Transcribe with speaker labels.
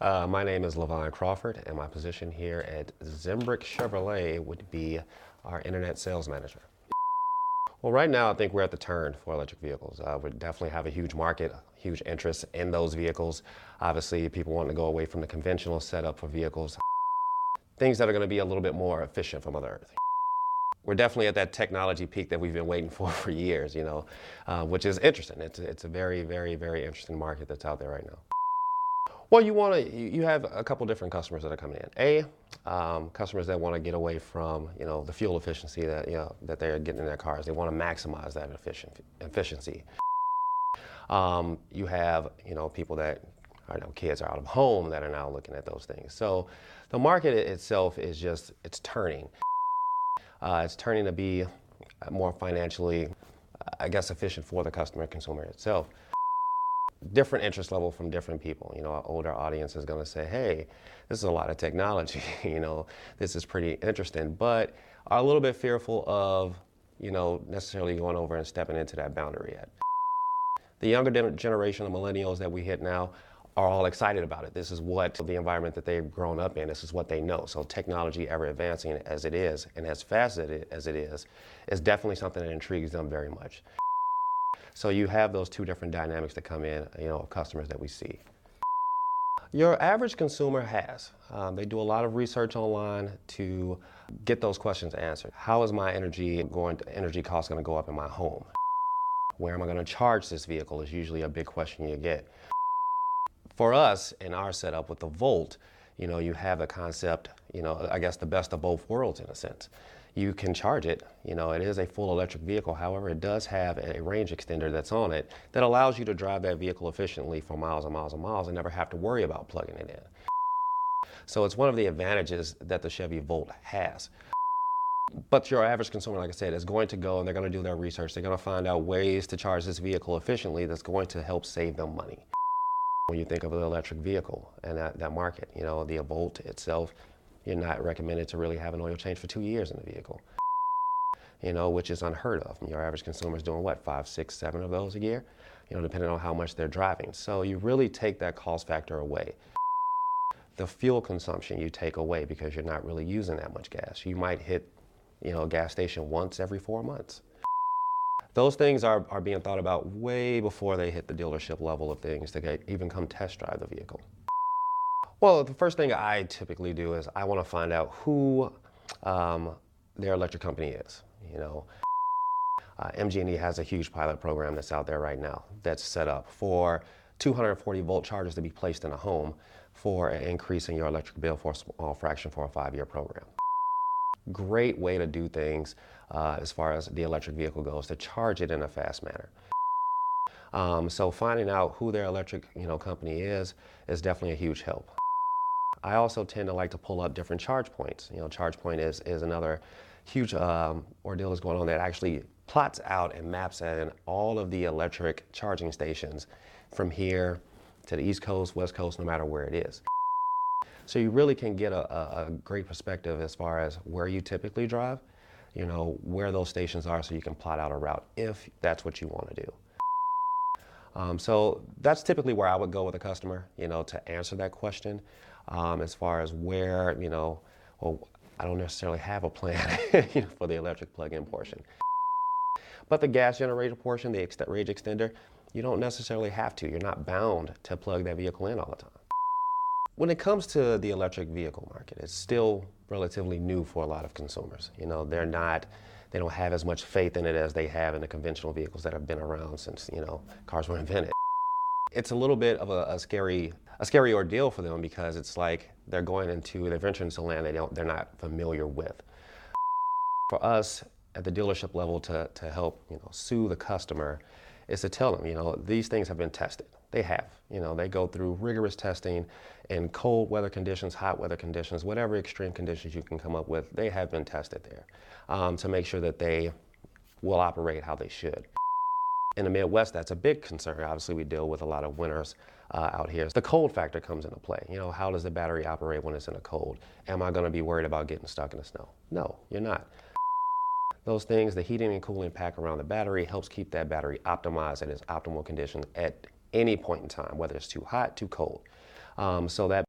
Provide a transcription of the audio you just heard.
Speaker 1: My name is Levon Crawford, and my position here at Zimbrick Chevrolet would be our internet sales manager. Well, right now I think we're at the turn for electric vehicles. We definitely have a huge market, huge interest in those vehicles. Obviously, people want to go away from the conventional setup for vehicles, things that are going to be a little bit more efficient for Mother Earth. We're definitely at that technology peak that we've been waiting for years, which is interesting. It's a very, very, very interesting market that's out there right now. Well, you have a couple different customers that are coming in. Customers that want to get away from, the fuel efficiency that they're getting in their cars. They want to maximize that efficiency. You have, people that kids are out of home that are now looking at those things. So the market itself is it's turning. It's turning to be more financially, efficient for the consumer itself. Different interest level from different people. An older audience is going to say, hey, this is a lot of technology, this is pretty interesting, but are a little bit fearful of, necessarily going over and stepping into that boundary yet. The younger generation of millennials that we hit now are all excited about it. This is what the environment that they've grown up in, this is what they know. So technology ever advancing as it is, and as fast as it is definitely something that intrigues them very much. So you have those two different dynamics that come in, customers that we see. Your average consumer they do a lot of research online to get those questions answered. How is my energy cost going to go up in my home? Where am I going to charge this vehicle is usually a big question you get. For us, in our setup with the Volt, you have a concept, the best of both worlds in a sense. You can charge it, it is a full electric vehicle. However, it does have a range extender that's on it that allows you to drive that vehicle efficiently for miles and miles and miles and never have to worry about plugging it in. So it's one of the advantages that the Chevy Volt has. But your average consumer, like I said, is going to go and they're going to do their research. They're going to find out ways to charge this vehicle efficiently that's going to help save them money. When you think of an electric vehicle and that market, the Volt itself, you're not recommended to really have an oil change for 2 years in the vehicle, which is unheard of. Your average consumer is doing what, 5, 6, 7 of those a year, depending on how much they're driving. So you really take that cost factor away. The fuel consumption you take away because you're not really using that much gas. You might hit, a gas station once every 4 months. Those things are being thought about way before they hit the dealership level of things to even come test drive the vehicle. Well, the first thing I typically do is I want to find out who their electric company is. MG&E has a huge pilot program that's out there right now that's set up for 240 volt chargers to be placed in a home for an increase in your electric bill for a small fraction for a 5-year program. Great way to do things as far as the electric vehicle goes, to charge it in a fast manner. So finding out who their electric company is definitely a huge help. I also tend to like to pull up different charge points. ChargePoint is another huge ordeal that's going on that actually plots out and maps in all of the electric charging stations from here to the East Coast, West Coast, no matter where it is. So you really can get a great perspective as far as where you typically drive, where those stations are, so you can plot out a route if that's what you want to do. So that's typically where I would go with a customer, to answer that question. As far as where, I don't necessarily have a plan for the electric plug-in portion. But the gas generator portion, the range extender, you don't necessarily have to. You're not bound to plug that vehicle in all the time. When it comes to the electric vehicle market, it's still relatively new for a lot of consumers. They don't have as much faith in it as they have in the conventional vehicles that have been around since, cars were invented. It's a little bit of a scary ordeal for them because it's like they're venturing into land they're not familiar with. For us at the dealership level to help, soothe the customer is to tell them, these things have been tested. They have, they go through rigorous testing in cold weather conditions, hot weather conditions, whatever extreme conditions you can come up with, they have been tested there to make sure that they will operate how they should. In the Midwest, that's a big concern. Obviously, we deal with a lot of winters out here. The cold factor comes into play. How does the battery operate when it's in the cold? Am I going to be worried about getting stuck in the snow? No, you're not. Those things, the heating and cooling pack around the battery helps keep that battery optimized at its optimal condition at any point in time, whether it's too hot, too cold. So that